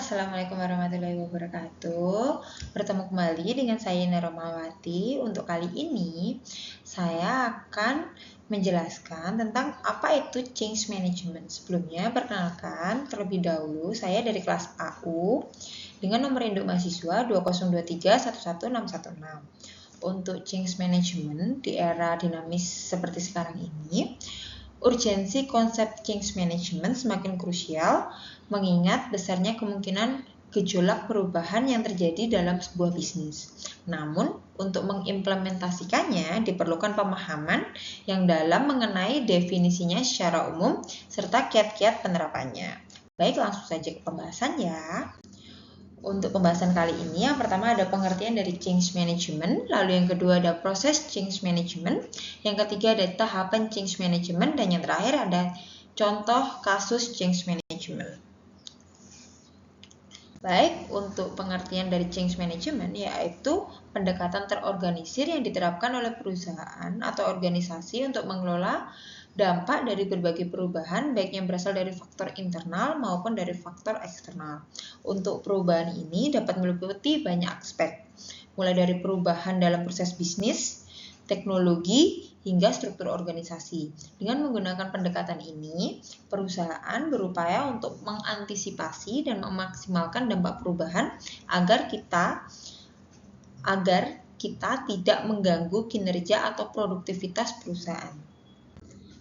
Assalamualaikum warahmatullahi wabarakatuh. Bertemu kembali dengan saya Ina Romawati. Untuk kali ini, saya akan menjelaskan tentang apa itu change management. Sebelumnya, perkenalkan terlebih dahulu saya dari kelas AU dengan nomor induk mahasiswa 2023111616. Untuk change management di era dinamis seperti sekarang ini, urgensi konsep change management semakin krusial mengingat besarnya kemungkinan gejolak perubahan yang terjadi dalam sebuah bisnis. Namun, untuk mengimplementasikannya diperlukan pemahaman yang dalam mengenai definisinya secara umum serta kiat-kiat penerapannya. Baik, langsung saja ke pembahasan ya. Untuk pembahasan kali ini, yang pertama ada pengertian dari change management, lalu yang kedua ada proses change management, yang ketiga ada tahapan change management, dan yang terakhir ada contoh kasus change management. Baik, untuk pengertian dari change management yaitu pendekatan terorganisir yang diterapkan oleh perusahaan atau organisasi untuk mengelola dampak dari berbagai perubahan baik yang berasal dari faktor internal maupun dari faktor eksternal. Untuk perubahan ini dapat meliputi banyak aspek, mulai dari perubahan dalam proses bisnis, teknologi, hingga struktur organisasi. Dengan menggunakan pendekatan ini, perusahaan berupaya untuk mengantisipasi dan memaksimalkan dampak perubahan agar kita tidak mengganggu kinerja atau produktivitas perusahaan.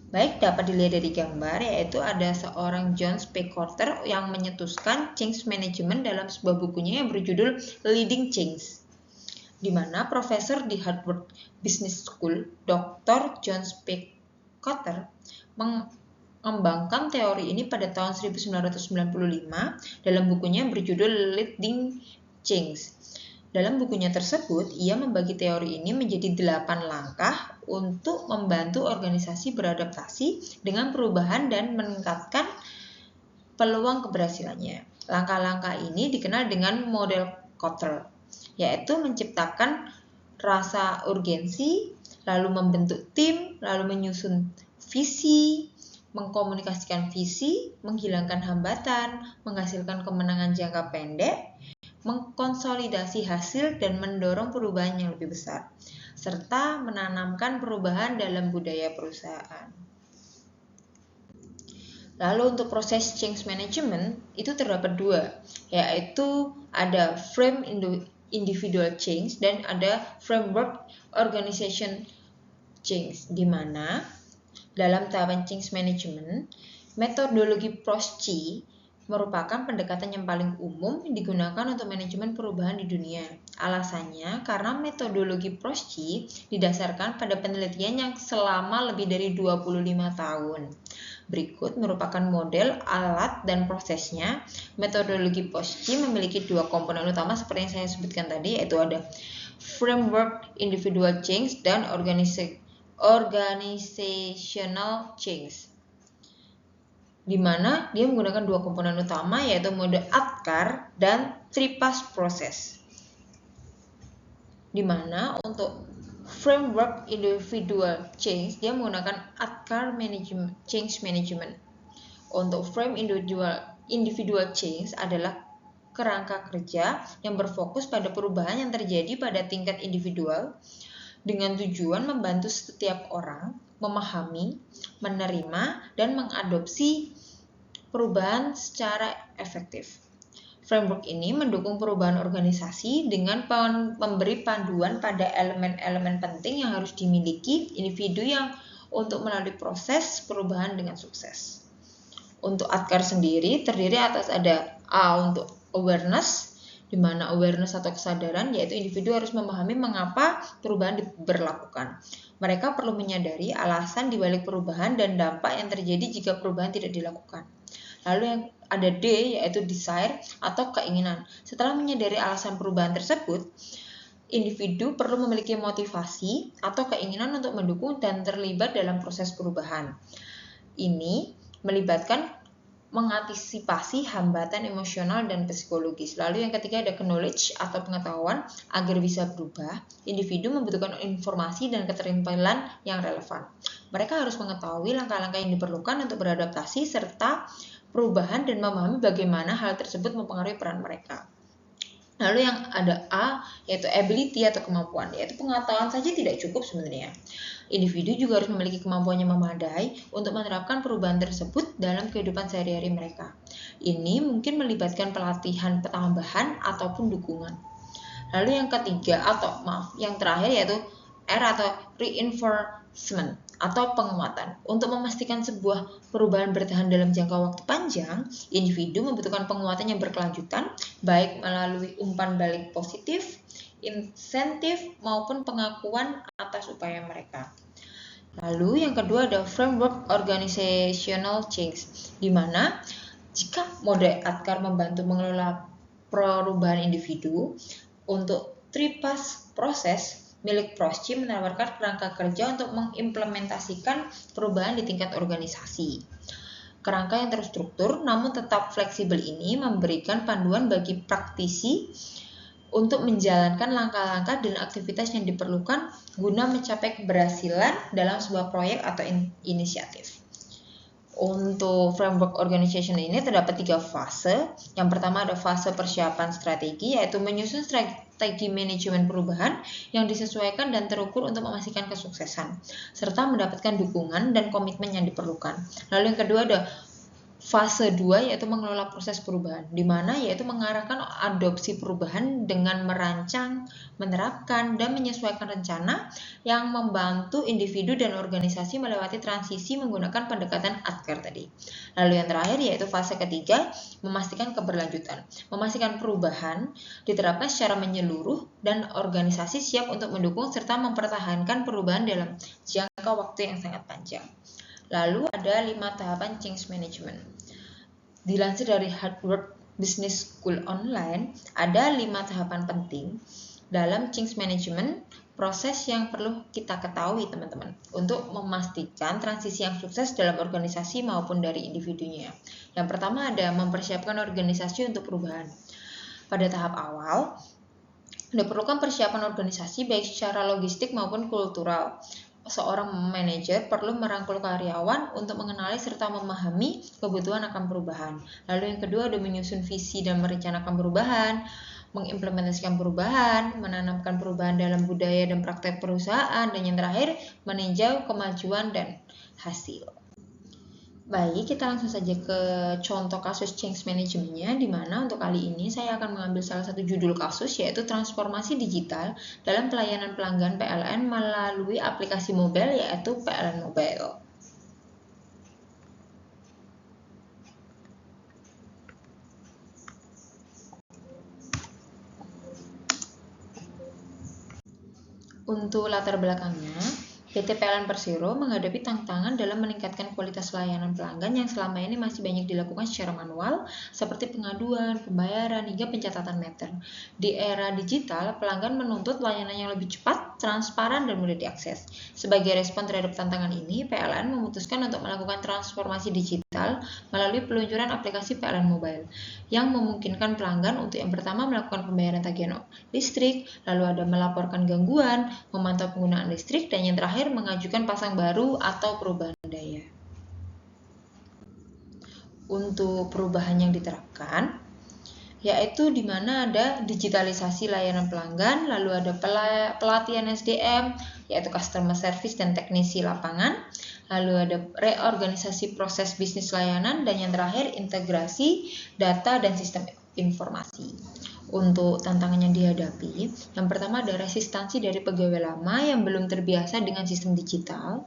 Baik, dapat dilihat dari gambar, yaitu ada seorang John P. Carter yang menyetuskan change management dalam sebuah bukunya yang berjudul Leading Change, di mana profesor di Harvard Business School, Dr. John P. Carter, mengembangkan teori ini pada tahun 1995 dalam bukunya yang berjudul Leading Change. Dalam bukunya tersebut, ia membagi teori ini menjadi 8 langkah untuk membantu organisasi beradaptasi dengan perubahan dan meningkatkan peluang keberhasilannya. Langkah-langkah ini dikenal dengan model Kotter, yaitu menciptakan rasa urgensi, lalu membentuk tim, lalu menyusun visi, mengkomunikasikan visi, menghilangkan hambatan, menghasilkan kemenangan jangka pendek, mengkonsolidasi hasil dan mendorong perubahan yang lebih besar, serta menanamkan perubahan dalam budaya perusahaan. Lalu untuk proses change management itu terdapat dua, yaitu ada frame individual change dan ada framework organization change, di mana dalam tahapan change management, metodologi PROSCI merupakan pendekatan yang paling umum digunakan untuk manajemen perubahan di dunia. Alasannya karena metodologi PROSCI didasarkan pada penelitian yang selama lebih dari 25 tahun. Berikut merupakan model, alat, dan prosesnya. Metodologi PROSCI memiliki dua komponen utama seperti yang saya sebutkan tadi, yaitu ada framework individual change dan organizational change, di mana dia menggunakan dua komponen utama, yaitu mode ADKAR dan 3-phase process. Di mana untuk framework individual change dia menggunakan ADKAR change management. Untuk frame individual change adalah kerangka kerja yang berfokus pada perubahan yang terjadi pada tingkat individual dengan tujuan membantu setiap orang memahami, menerima, dan mengadopsi perubahan secara efektif. Framework ini mendukung perubahan organisasi dengan memberi panduan pada elemen-elemen penting yang harus dimiliki individu yang untuk melalui proses perubahan dengan sukses. Untuk ADKAR sendiri terdiri atas ada A untuk awareness, di mana awareness atau kesadaran yaitu individu harus memahami mengapa perubahan diberlakukan. Mereka perlu menyadari alasan dibalik perubahan dan dampak yang terjadi jika perubahan tidak dilakukan. Lalu yang ada D yaitu desire atau keinginan. Setelah menyadari alasan perubahan tersebut, individu perlu memiliki motivasi atau keinginan untuk mendukung dan terlibat dalam proses perubahan. Ini melibatkan mengantisipasi hambatan emosional dan psikologis. Lalu yang ketiga ada knowledge atau pengetahuan. Agar bisa berubah, individu membutuhkan informasi dan keterampilan yang relevan. Mereka harus mengetahui langkah-langkah yang diperlukan untuk beradaptasi serta perubahan dan memahami bagaimana hal tersebut mempengaruhi peran mereka. Lalu yang ada A, yaitu ability atau kemampuan, yaitu pengetahuan saja tidak cukup sebenarnya. Individu juga harus memiliki kemampuan yang memadai untuk menerapkan perubahan tersebut dalam kehidupan sehari-hari mereka. Ini mungkin melibatkan pelatihan tambahan ataupun dukungan. Lalu yang ketiga yang terakhir yaitu R atau reinforcement atau penguatan. Untuk memastikan sebuah perubahan bertahan dalam jangka waktu panjang, individu membutuhkan penguatan yang berkelanjutan, baik melalui umpan balik positif, insentif, maupun pengakuan atas upaya mereka. Lalu yang kedua ada framework organizational change, di mana jika model Atkar membantu mengelola perubahan individu, untuk 3PAS proses milik Prosci menawarkan kerangka kerja untuk mengimplementasikan perubahan di tingkat organisasi. Kerangka yang terstruktur namun tetap fleksibel ini memberikan panduan bagi praktisi untuk menjalankan langkah-langkah dan aktivitas yang diperlukan guna mencapai keberhasilan dalam sebuah proyek atau inisiatif. Untuk framework organization ini terdapat 3 fase. Yang pertama ada fase persiapan strategi, yaitu menyusun strategi manajemen perubahan yang disesuaikan dan terukur untuk memastikan kesuksesan, serta mendapatkan dukungan dan komitmen yang diperlukan. Lalu yang kedua ada fase 2, yaitu mengelola proses perubahan, di mana yaitu mengarahkan adopsi perubahan dengan merancang, menerapkan, dan menyesuaikan rencana yang membantu individu dan organisasi melewati transisi menggunakan pendekatan Atkar tadi. Lalu yang terakhir yaitu fase ketiga, memastikan keberlanjutan, memastikan perubahan diterapkan secara menyeluruh dan organisasi siap untuk mendukung serta mempertahankan perubahan dalam jangka waktu yang sangat panjang. Lalu ada 5 tahapan change management. Dilansir dari Harvard Business School Online, ada 5 tahapan penting dalam change management, proses yang perlu kita ketahui teman-teman untuk memastikan transisi yang sukses dalam organisasi maupun dari individunya. Yang pertama ada mempersiapkan organisasi untuk perubahan. Pada tahap awal, diperlukan persiapan organisasi baik secara logistik maupun kultural. Seorang manajer perlu merangkul karyawan untuk mengenali serta memahami kebutuhan akan perubahan. Lalu yang kedua ada menyusun visi dan merencanakan perubahan, mengimplementasikan perubahan, menanamkan perubahan dalam budaya dan praktek perusahaan, dan yang terakhir meninjau kemajuan dan hasil. Baik, kita langsung saja ke contoh kasus change management-nya, di mana untuk kali ini saya akan mengambil salah satu judul kasus, yaitu transformasi digital dalam pelayanan pelanggan PLN melalui aplikasi mobile, yaitu PLN Mobile. Untuk latar belakangnya, PT PLN Persero menghadapi tantangan dalam meningkatkan kualitas layanan pelanggan yang selama ini masih banyak dilakukan secara manual, seperti pengaduan, pembayaran, hingga pencatatan meter. Di era digital, pelanggan menuntut layanan yang lebih cepat, transparan, dan mudah diakses. Sebagai respon terhadap tantangan ini, PLN memutuskan untuk melakukan transformasi digital melalui peluncuran aplikasi PLN Mobile, yang memungkinkan pelanggan untuk yang pertama melakukan pembayaran tagihan listrik, lalu ada melaporkan gangguan, memantau penggunaan listrik, dan yang terakhir mengajukan pasang baru atau perubahan daya. Untuk perubahan yang diterapkan, yaitu di mana ada digitalisasi layanan pelanggan, lalu ada pelatihan SDM, yaitu customer service dan teknisi lapangan, lalu ada reorganisasi proses bisnis layanan, dan yang terakhir integrasi data dan sistem informasi. Untuk tantangan yang dihadapi, yang pertama ada resistansi dari pegawai lama yang belum terbiasa dengan sistem digital.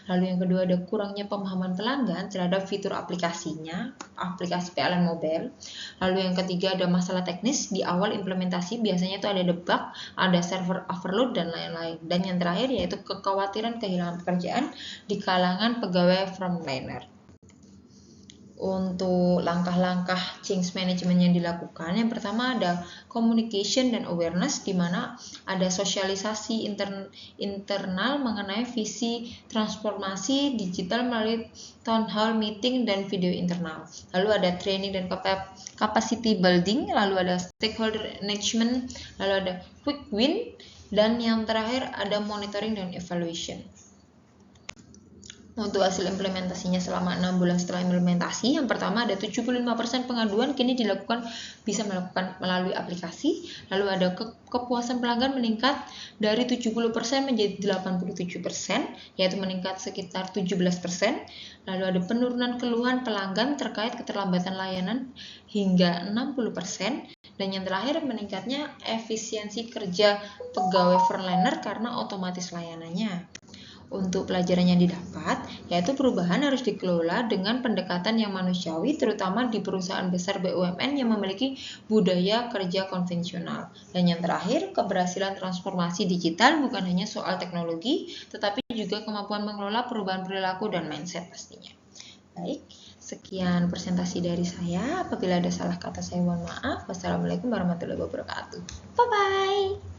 Lalu yang kedua ada kurangnya pemahaman pelanggan terhadap fitur aplikasinya, aplikasi PLN Mobile. Lalu yang ketiga ada masalah teknis di awal implementasi, biasanya itu ada bug, ada server overload, dan lain-lain. Dan yang terakhir yaitu kekhawatiran kehilangan pekerjaan di kalangan pegawai frontliner. Untuk langkah-langkah change management yang dilakukan, yang pertama ada communication dan awareness, di mana ada sosialisasi internal mengenai visi transformasi digital melalui town hall meeting dan video internal. Lalu ada training dan capacity building, lalu ada stakeholder engagement, lalu ada quick win, dan yang terakhir ada monitoring dan evaluation. Untuk hasil implementasinya selama 6 bulan setelah implementasi, yang pertama ada 75% pengaduan kini bisa melakukan melalui aplikasi. Lalu ada kepuasan pelanggan meningkat dari 70% menjadi 87%, yaitu meningkat sekitar 17%. Lalu ada penurunan keluhan pelanggan terkait keterlambatan layanan hingga 60%. Dan yang terakhir, meningkatnya efisiensi kerja pegawai frontliner karena otomatis layanannya. Untuk pelajaran yang didapat, yaitu perubahan harus dikelola dengan pendekatan yang manusiawi, terutama di perusahaan besar BUMN yang memiliki budaya kerja konvensional. Dan yang terakhir, keberhasilan transformasi digital bukan hanya soal teknologi, tetapi juga kemampuan mengelola perubahan perilaku dan mindset pastinya. Baik, sekian presentasi dari saya. Apabila ada salah kata, saya mohon maaf. Wassalamualaikum warahmatullahi wabarakatuh. Bye-bye.